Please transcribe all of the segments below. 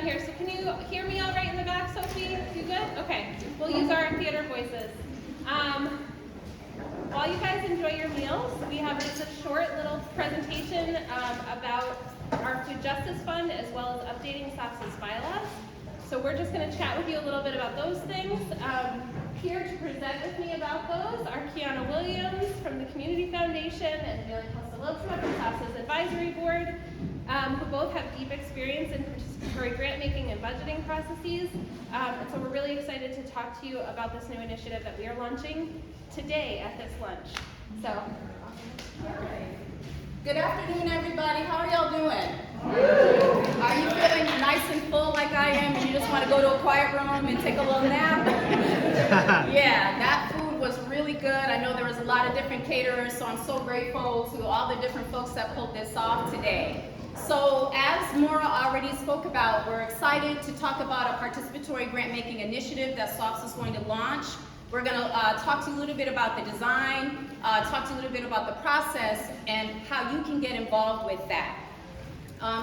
down here. So can you hear me all right in the back, Sophie? You good? Okay. We'll use our theater voices. While you guys enjoy your meals, we have just a short little presentation about our Food Justice Fund as well as updating SOFSA's bylaws. So we're just going to chat with you a little bit about those things. Here to present with me about those are Kiana Williams from the Community Foundation and Bailey Costa-Lopes from SOFSA's Advisory Board, who both have deep experience in participatory grant making and budgeting processes. And so we're really excited to talk to you about this new initiative that we are launching today at this lunch. So, all right. Good afternoon, everybody. How are y'all doing? Are you feeling nice and full like I am and you just want to go to a quiet room and take a little nap? Yeah, that food was really good. I know there was a lot of different caterers, so I'm so grateful to all the different folks that pulled this off today. So as Maura already spoke about, we're excited to talk about a participatory grant making initiative that SOFSA is going to launch. We're going to talk to you a little bit about the design, talk to you a little bit about the process, and how you can get involved with that.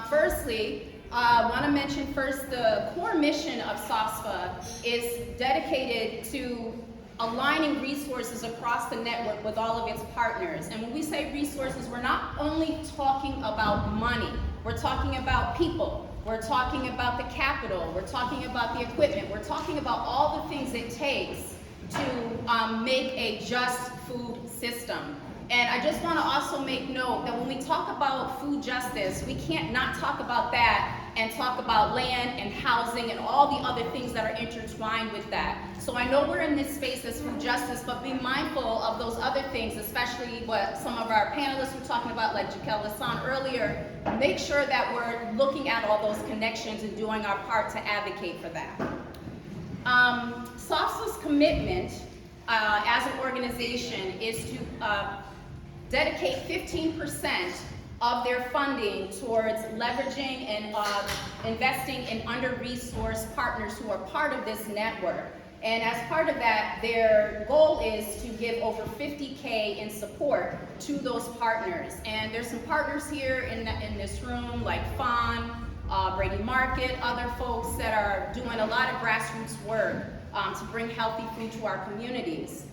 Firstly, I want to mention first the core mission of SOFSA is dedicated to aligning resources across the network with all of its partners. And when we say resources, we're not only talking about money, we're talking about people, we're talking about the capital, we're talking about the equipment, we're talking about all the things it takes to make a just food system. And I just want to also make note that when we talk about food justice, we can't not talk about that and talk about land and housing and all the other things that are intertwined with that. So I know we're in this space as food justice, but be mindful of those other things, especially what some of our panelists were talking about, like Jaquel Lasson earlier. Make sure that we're looking at all those connections and doing our part to advocate for that. SOFSA's commitment as an organization is to dedicate 15% of their funding towards leveraging and investing in under-resourced partners who are part of this network. And as part of that, their goal is to give over $50K in support to those partners. And there's some partners here in this room like Fawn, Brady Market, other folks that are doing a lot of grassroots work to bring healthy food to our communities.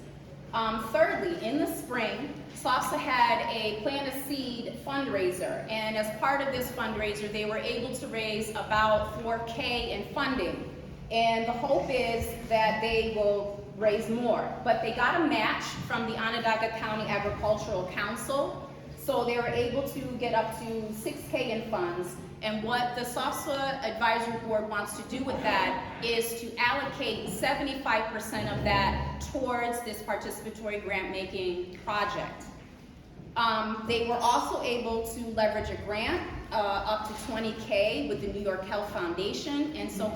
Thirdly, in the spring, SOFSA had a Plant a Seed fundraiser, and as part of this fundraiser, they were able to raise about $4K in funding. And the hope is that they will raise more. But they got a match from the Onondaga County Agricultural Council, so they were able to get up to $6K in funds. And what the SOFSA Advisory Board wants to do with that is to allocate 75% of that towards this participatory grant making project. They were also able to leverage a grant up to $20K with the New York Health Foundation, and so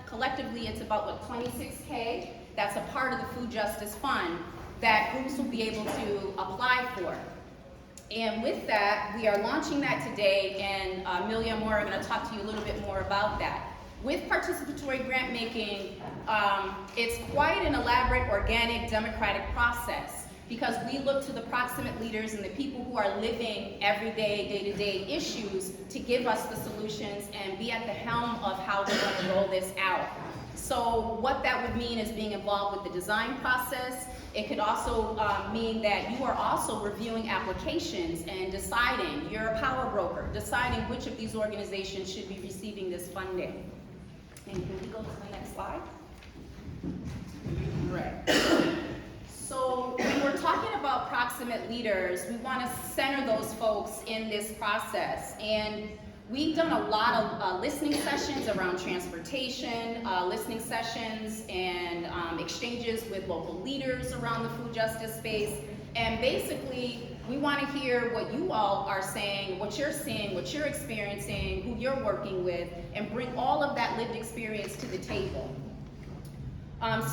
collectively it's about what, $26K that's a part of the Food Justice Fund that groups will be able to apply for. And with that, we are launching that today, and Amelia and Maura are going to talk to you a little bit more about that. With participatory grant making, it's quite an elaborate, organic, democratic process, because we look to the proximate leaders and the people who are living everyday, day-to-day issues to give us the solutions and be at the helm of how we're going to roll this out. So what that would mean is being involved with the design process. It could also mean that you are also reviewing applications and deciding, you're a power broker, deciding which of these organizations should be receiving this funding. And can we go to the next slide? Right. So when we're talking about proximate leaders, we want to center those folks in this process. And we've done a lot of listening sessions around transportation, listening sessions and exchanges with local leaders around the food justice space. And basically, we want to hear what you all are saying, what you're seeing, what you're experiencing, who you're working with, and bring all of that lived experience to the table.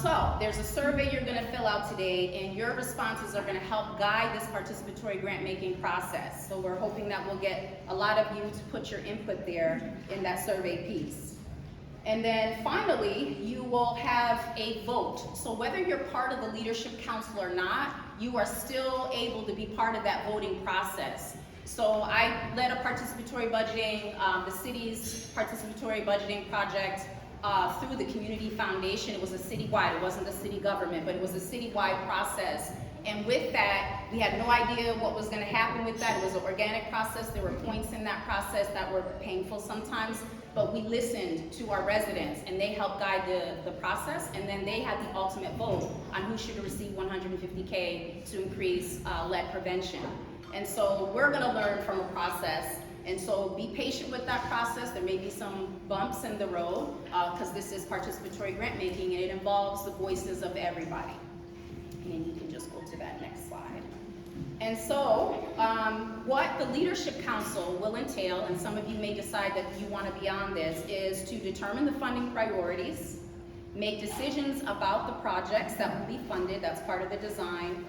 So there's a survey you're going to fill out today, and your responses are going to help guide this participatory grant making process. So we're hoping that we'll get a lot of you to put your input there in that survey piece. And then finally, you will have a vote. So whether you're part of the Leadership Council or not, you are still able to be part of that voting process. So I led a participatory budgeting, the city's participatory budgeting project through the Community Foundation. It was a citywide, it wasn't the city government, but it was a citywide process. And with that, we had no idea what was gonna happen with that. It was an organic process. There were points in that process that were painful sometimes, but we listened to our residents and they helped guide the process, and then they had the ultimate vote on who should receive $150K to increase lead prevention. And so we're gonna learn from a process, and so be patient with that process. There may be some bumps in the road because this is participatory grant making and it involves the voices of everybody. And you can just go to that next slide. And so what the Leadership Council will entail, and some of you may decide that you want to be on this, is to determine the funding priorities, make decisions about the projects that will be funded, that's part of the design,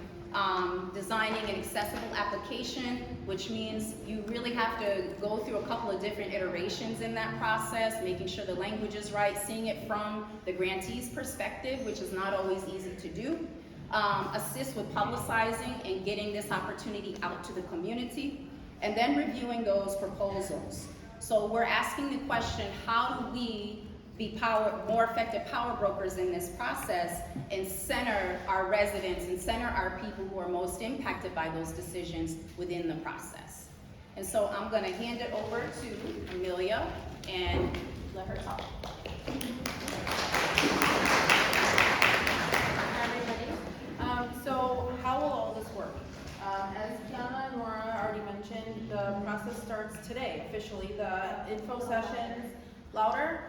designing an accessible application, which means you really have to go through a couple of different iterations in that process, making sure the language is right, seeing it from the grantee's perspective, which is not always easy to do. Assist with publicizing and getting this opportunity out to the community, and then reviewing those proposals. So we're asking the question, how do we be more effective power brokers in this process and center our residents and center our people who are most impacted by those decisions within the process? And so I'm going to hand it over to Amelia and let her talk. So how will all this work? As Kiana and Nora already mentioned, the process starts today, officially. The info sessions, louder?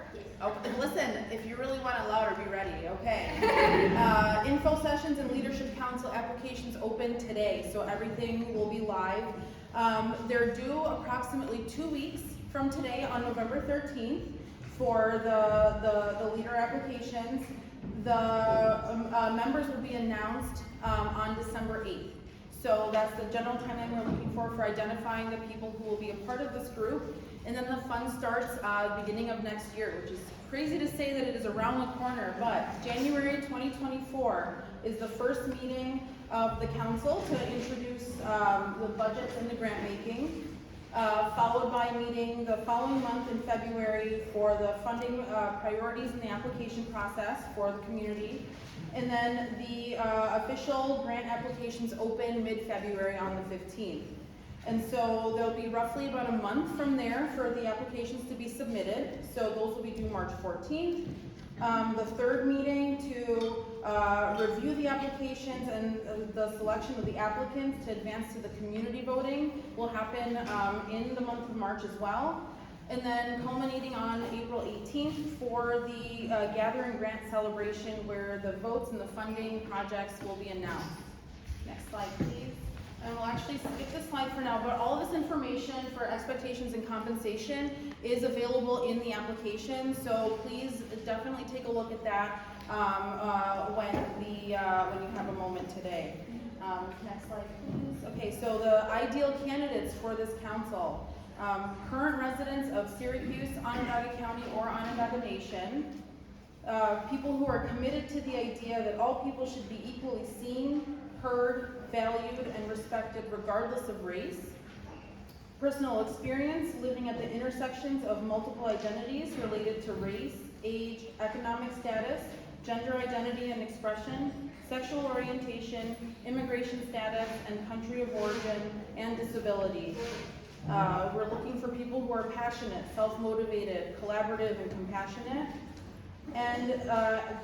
Oh, listen, if you really want it louder, be ready, okay. Info sessions and Leadership Council applications open today, so everything will be live. They're due approximately 2 weeks from today on November 13th for the leader applications. The members will be announced on December 8th. So that's the general timeline we're looking for identifying the people who will be a part of this group. And then the fund starts beginning of next year, which is crazy to say that it is around the corner, but January 2024 is the first meeting of the council to introduce the budgets and the grant making. Followed by a meeting the following month in February for the funding priorities in the application process for the community. And then the official grant applications open mid-February on the 15th. And so there'll be roughly about a month from there for the applications to be submitted. So those will be due March 14th. The third meeting to review the applications and the selection of the applicants to advance to the community voting will happen in the month of March as well. And then culminating on April 18th for the gathering grant celebration where the votes and the funding projects will be announced. Next slide, please. And we'll actually skip this slide for now, but all of this information for expectations and compensation is available in the application, so please definitely take a look at that when you have a moment today. Next slide, please. Okay, so the ideal candidates for this council. Current residents of Syracuse, Onondaga County, or Onondaga Nation. People who are committed to the idea that all people should be equally seen, heard, valued, and respected regardless of race. Personal experience living at the intersections of multiple identities related to race, age, economic status, gender identity and expression, sexual orientation, immigration status, and country of origin, and disability. We're looking for people who are passionate, self-motivated, collaborative, and compassionate, and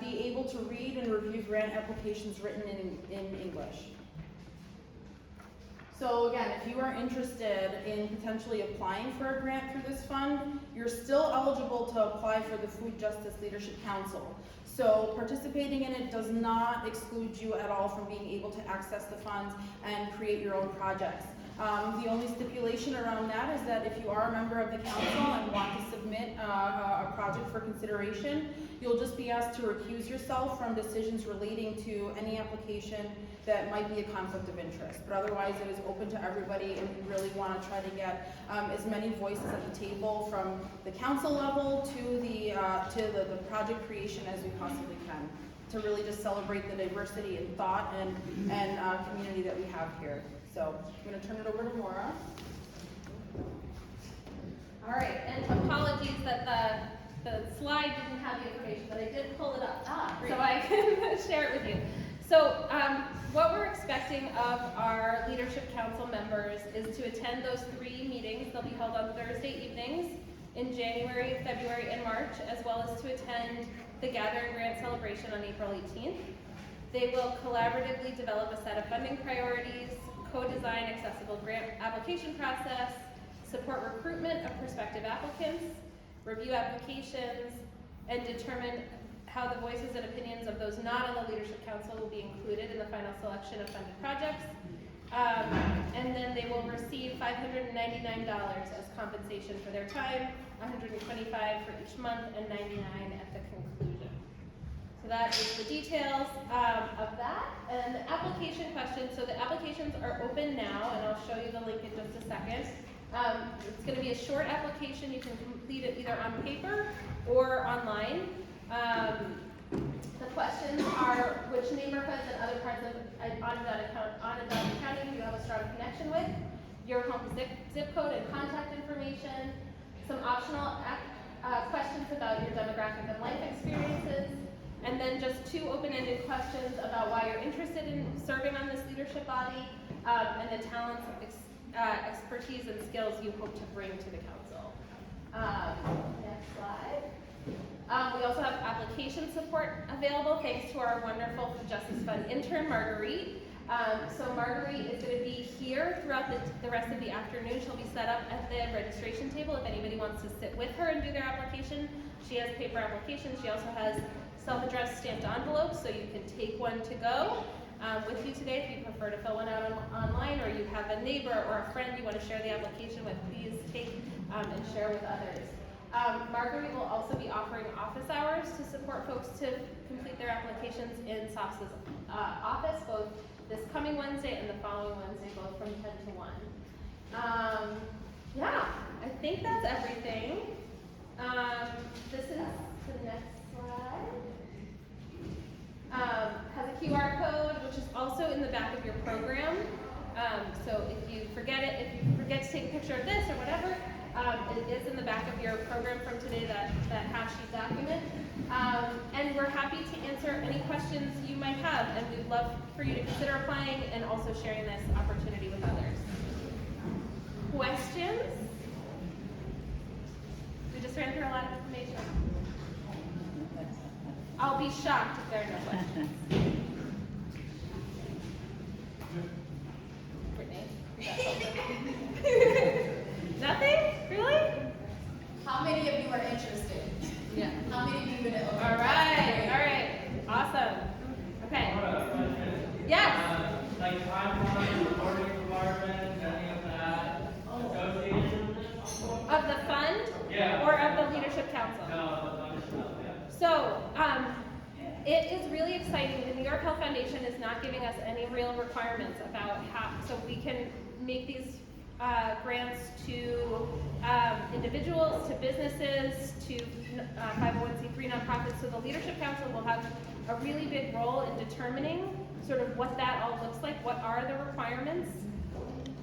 be able to read and review grant applications written in English. So again, if you are interested in potentially applying for a grant through this fund, you're still eligible to apply for the Food Justice Leadership Council. So participating in it does not exclude you at all from being able to access the funds and create your own projects. The only stipulation around that is that if you are a member of the council and want to submit a project for consideration, you'll just be asked to recuse yourself from decisions relating to any application that might be a conflict of interest. But otherwise, it is open to everybody, and we really want to try to get as many voices at the table from the council level to the project creation as we possibly can, to really just celebrate the diversity in thought and community that we have here. So I'm going to turn it over to Maura. All right, and apologies that the slide didn't have the information, but I did pull it up, so I can share it with you. So what we're expecting of our Leadership Council members is to attend those 3 meetings. They'll be held on Thursday evenings in January, February, and March, as well as to attend the Gather and Grant celebration on April 18th. They will collaboratively develop a set of funding priorities, co-design accessible grant application process, support recruitment of prospective applicants, review applications, and determine how the voices and opinions of those not on the Leadership Council will be included in the final selection of funded projects. And then they will receive $599 as compensation for their time, $125 for each month, and $99 at the conclusion. So that is the details of that. And the application questions, so the applications are open now, and I'll show you the link in just a second. It's going to be a short application. You can complete it either on paper or online. The questions are which neighborhoods and other parts of Onondaga County do you have a strong connection with, your home zip code and contact information, some optional questions about your demographic and life experiences, and then just 2 open-ended questions about why you're interested in serving on this leadership body, and the talents, expertise, and skills you hope to bring to the council. Next slide. We also have application support available thanks to our wonderful Food Justice Fund intern, Marguerite. So Marguerite is going to be here throughout the rest of the afternoon. She'll be set up at the registration table if anybody wants to sit with her and do their application. She has paper applications. She also has self-addressed stamped envelopes, so you can take one to go with you today if you prefer to fill one out online, or you have a neighbor or a friend you want to share the application with. Please take and share with others. Marguerite will also be offering office hours to support folks to complete their applications in SOFSA's office, both this coming Wednesday and the following Wednesday, both from 10 to 1. Yeah, I think that's everything. This is the next slide. Has a QR code, which is also in the back of your program. So if you forget it, if you forget to take a picture of this or whatever, it is in the back of your program from today, that half sheet document. And we're happy to answer any questions you might have, and we'd love for you to consider applying and also sharing this opportunity with others. Questions? We just ran through a lot of information. I'll be shocked if there are no questions. Brittany, you got something? Nothing? Really? How many of you are interested? Yeah. How many of you would it? All right. Awesome. Okay. Yes. Like timeline, recording requirements, any of that associated with it? Of the fund? Yeah. Or of the Leadership Council? No, the fund itself, yeah. So, it is really exciting. The New York Health Foundation is not giving us any real requirements about how, so we can make these grants to individuals, to businesses, to 501c3 nonprofits. So the Leadership Council will have a really big role in determining sort of what that all looks like, what are the requirements.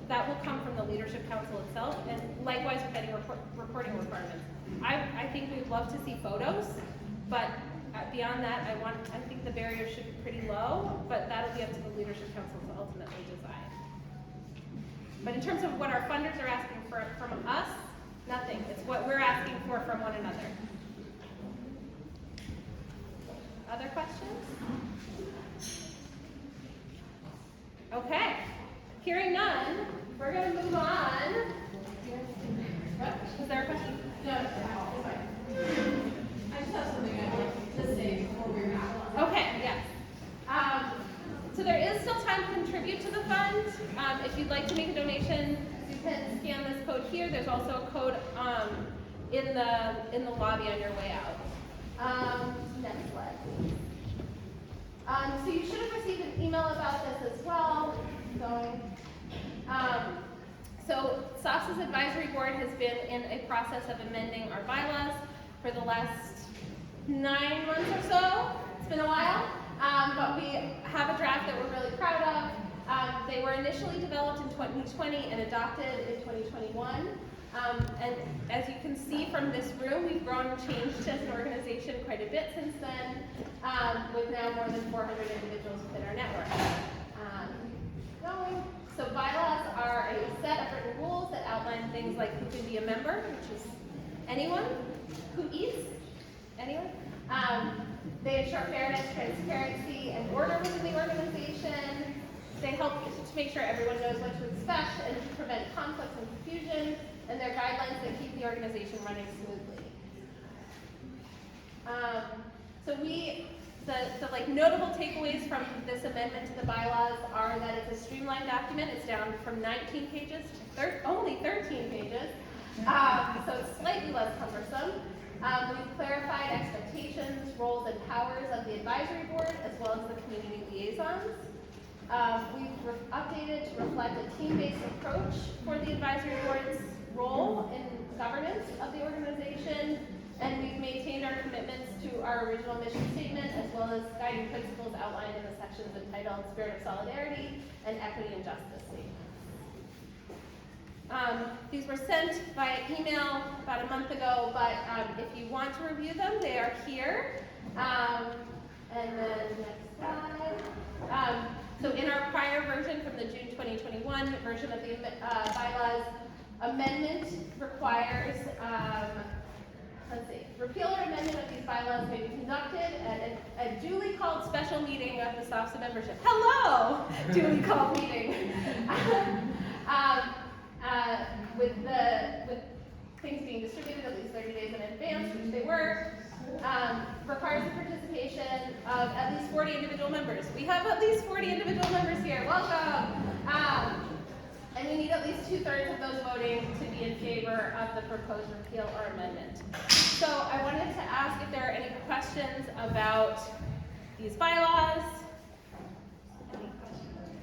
That will come from the Leadership Council itself, and likewise with any reporting requirements. I think we'd love to see photos, but beyond that, I think the barrier should be pretty low, but that'll be up to the Leadership Council to ultimately decide. But in terms of what our funders are asking for from us, nothing. It's what we're asking for from one another. Other questions? Okay. Hearing none, we're going to move on. Is there a question? No, I just have something I'd like to say before we wrap up. Okay, yes. So there is still time to contribute to the fund. If you'd like to make a donation, you can scan this code here. There's also a code in the lobby on your way out. Next slide, please. So you should have received an email about this as well. So SOFSA's advisory board has been in a process of amending our bylaws for the last 9 months or so. It's been a while, but we have a draft that we're really proud of. They were initially developed in 2020 and adopted in 2021. And as you can see from this room, we've grown and changed as an organization quite a bit since then, with now more than 400 individuals within our network. So bylaws are a set of written rules that outline things like who can be a member, which is anyone who eats, anyone. They ensure fairness, transparency, and order within the organization. They help to make sure everyone knows what to expect and to prevent conflicts and confusion, and they're guidelines that keep the organization running smoothly. The like notable takeaways from this amendment to the bylaws are that it's a streamlined document. It's down from 19 pages to only 13 pages, so it's slightly less cumbersome. We've clarified expectations, roles, and powers of the advisory board as well as the community liaisons. We've updated to reflect a team-based approach for the advisory board's role in governance of the organization, and we've maintained our commitments to our original mission statement as well as guiding principles outlined in the sections entitled Spirit of Solidarity and Equity and Justice Statement. These were sent via email about a month ago, but if you want to review them, they are here. And then next slide. So in our prior version from the June 2021 version of the bylaws, amendment requires, repeal or amendment of these bylaws may be conducted at a duly called special meeting of the SOFSA membership. Hello! Duly called meeting. With things being distributed at least 30 days in advance, which they were, requires the participation of at least 40 individual members. We have at least 40 individual members here. Welcome! And we need at least 2/3 of those voting to be in favor of the proposed repeal or amendment. So I wanted to ask if there are any questions about these bylaws. Any questions?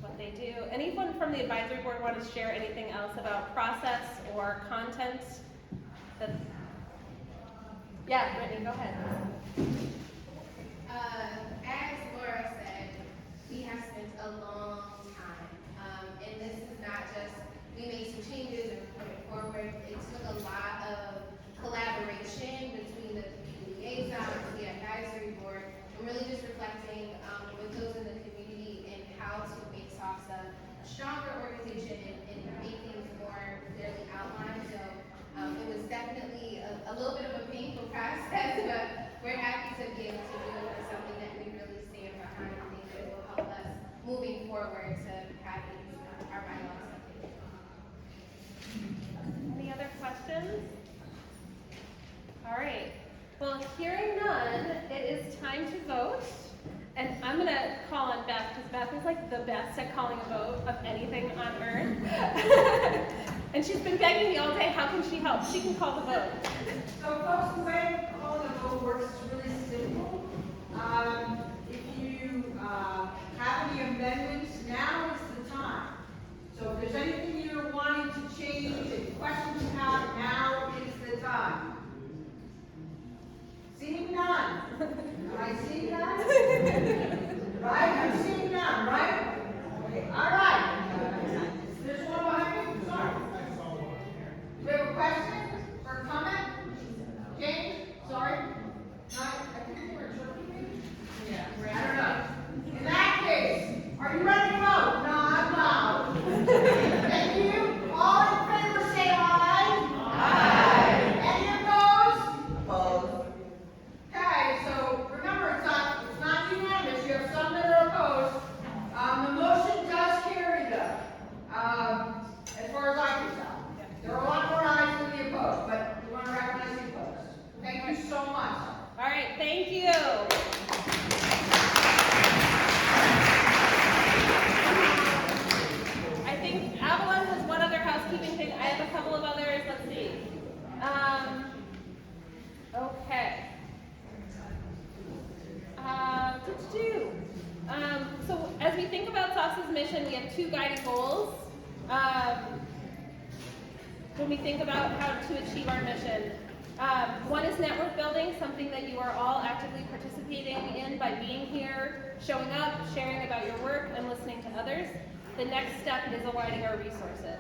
What they do? Anyone from the advisory board want to share anything else about process or content? Yeah, Brittany, go ahead. As Laura said, we have spent a long time, and this is not just, we made some changes and put it forward. It took a lot of collaboration between the community liaisons, the advisory board, and really just reflecting with those in the community and how to make SOFSA a stronger organization and make things more clearly outlined. So it was definitely a little bit of a painful process, but we're happy to be able to do it for something that we really stand behind and think it will help us moving forward to having our bylaws updated. Any other questions? All right. Well, hearing none, it is time to vote. And I'm going to call on Beth, because Beth is like the best at calling a vote of anything on earth. And she's been begging me all day, how can she help? She can call the vote. So folks, the way calling a vote works is really simple. If you have any amendments, now is the time. So if there's anything you're wanting to change, any questions you have, now is the time. Seeing none. Am I seeing none? Right? I'm seeing none, right? Okay. All right. There's one behind me. Sorry. Do we have a question or comment? James? Sorry? No, I think you were interpreting. Yeah. I don't know. In that case, are you ready to vote? No, I'm loud. Thank you. All in favor say aye. Aye. Any opposed? Opposed. Okay, so remember, it's not unanimous. You have some that are opposed. The motion does carry though, as far as I can tell. There are a lot more ayes than the opposed, but we want to recognize the opposed. Thank you so much. All right, thank you. I think Avalon has one other housekeeping thing. I have a couple of others. Let's see. Okay. So as we think about SOFSA's mission, we have two guiding goals. When we think about how to achieve our mission. One is network building, something that you are all actively participating in by being here, showing up, sharing about your work, and listening to others. The next step is aligning our resources.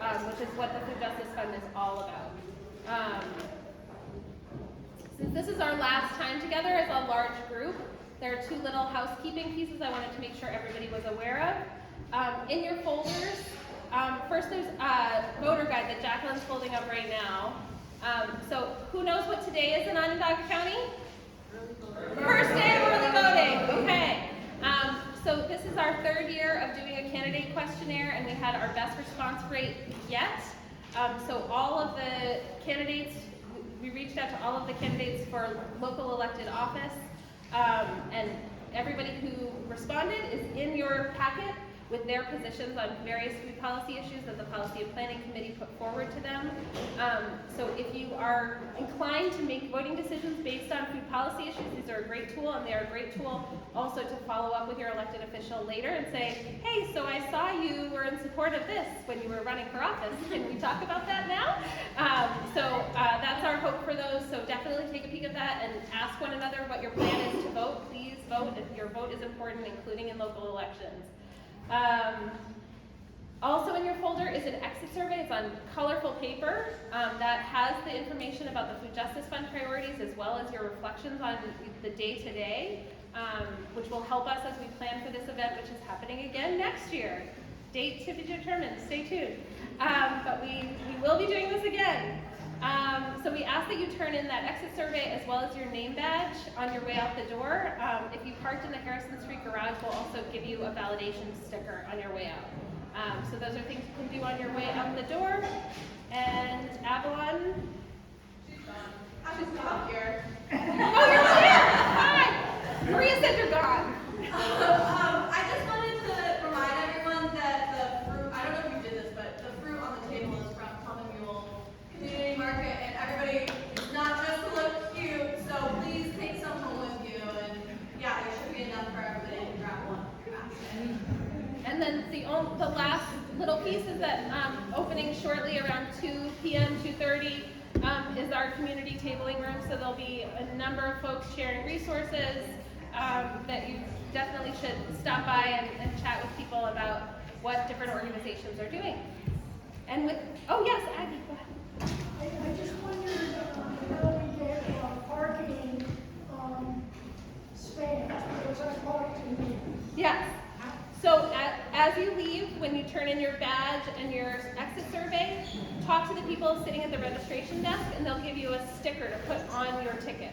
which is what the Food Justice Fund is all about. Since this is our last time together as a large group, there are two little housekeeping pieces I wanted to make sure everybody was aware of. In your folders, first there's a voter guide that Jacqueline's holding up right now. So who knows what today is in Onondaga County? First day of early voting, okay. So this is our third year of doing a candidate questionnaire, and we had our best response rate yet. So all of the candidates, we reached out to all of the candidates for local elected office, and everybody who responded is in your packet with their positions on various food policy issues that the Policy and Planning Committee put forward to them. So if you are inclined to make voting decisions based on food policy issues, these are a great tool, and they are a great tool also to follow up with your elected official later and say, hey, so I saw you were in support of this when you were running for office. Can we talk about that now? That's our hope for those, so definitely take a peek at that and ask one another what your plan is to vote. Please vote. Your vote is important, including in local elections. Also in your folder is an exit survey. It's on colorful paper that has the information about the Food Justice Fund priorities as well as your reflections on the day-to-day, which will help us as we plan for this event, which is happening again next year. Date to be determined. Stay tuned. But we will be doing this again. So we ask that you turn in that exit survey as well as your name badge on your way out the door. If you parked in the Harrison Street garage, we'll also give you a validation sticker on your way out. So those are things you can do on your way out the door. And Avalon? She's gone. She's not here. Oh, you're not here! Hi! Maria said you're gone. I just wanted to remind everyone that the fruit, I don't know if you did this, but the fruit on the table is from Common Mule Community Market, and everybody, it's not just to look cute, so please take some home with you, and yeah, there should be enough for everybody to grab one. And then the last little piece is that opening shortly around 2 p.m., 2:30 is our community tabling room. So there'll be a number of folks sharing resources that you definitely should stop by and chat with people about what different organizations are doing. And with, oh yes, Aggie, go ahead. I just wondered how we get parking space, because I parked in Yes. So as you leave, when you turn in your badge and your exit survey, talk to the people sitting at the registration desk, and they'll give you a sticker to put on your ticket.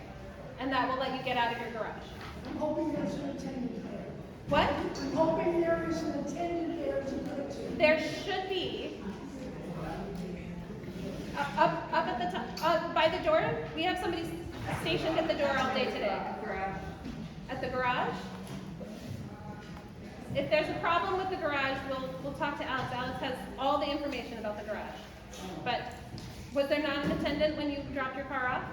And that will let you get out of your garage. I'm hoping there's an attendant there. What? I'm hoping there is an attendant there to go to. There should be. Up at the top, by the door. We have somebody stationed at the door all day today. At the garage? If there's a problem with the garage, we'll talk to Alex. Alex has all the information about the garage. But was there not an attendant when you dropped your car off?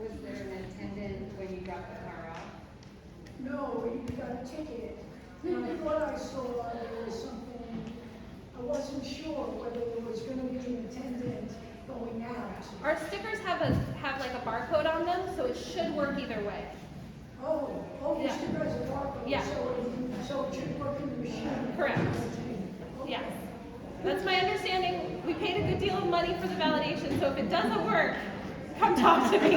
Was there an attendant when you dropped the car off? No, we got a ticket. And I thought I saw there was something, I wasn't sure whether there was going to be an attendant going out. Our stickers have like a barcode on them, so it should work either way. Oh, Yeah. yes, you guys are talking, Yeah. so it should work in the machine. Correct. Yes. That's my understanding. We paid a good deal of money for the validation, so if it doesn't work, come talk to me.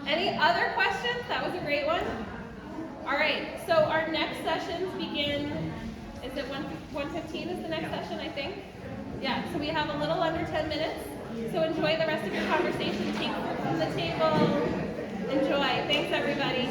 Any other questions? That was a great one. All right, so our next sessions begin, is it 1:15 is the next session, I think? Yeah, so we have a little under 10 minutes. So enjoy the rest of your conversation. Take food from the table. Enjoy. Thanks, everybody.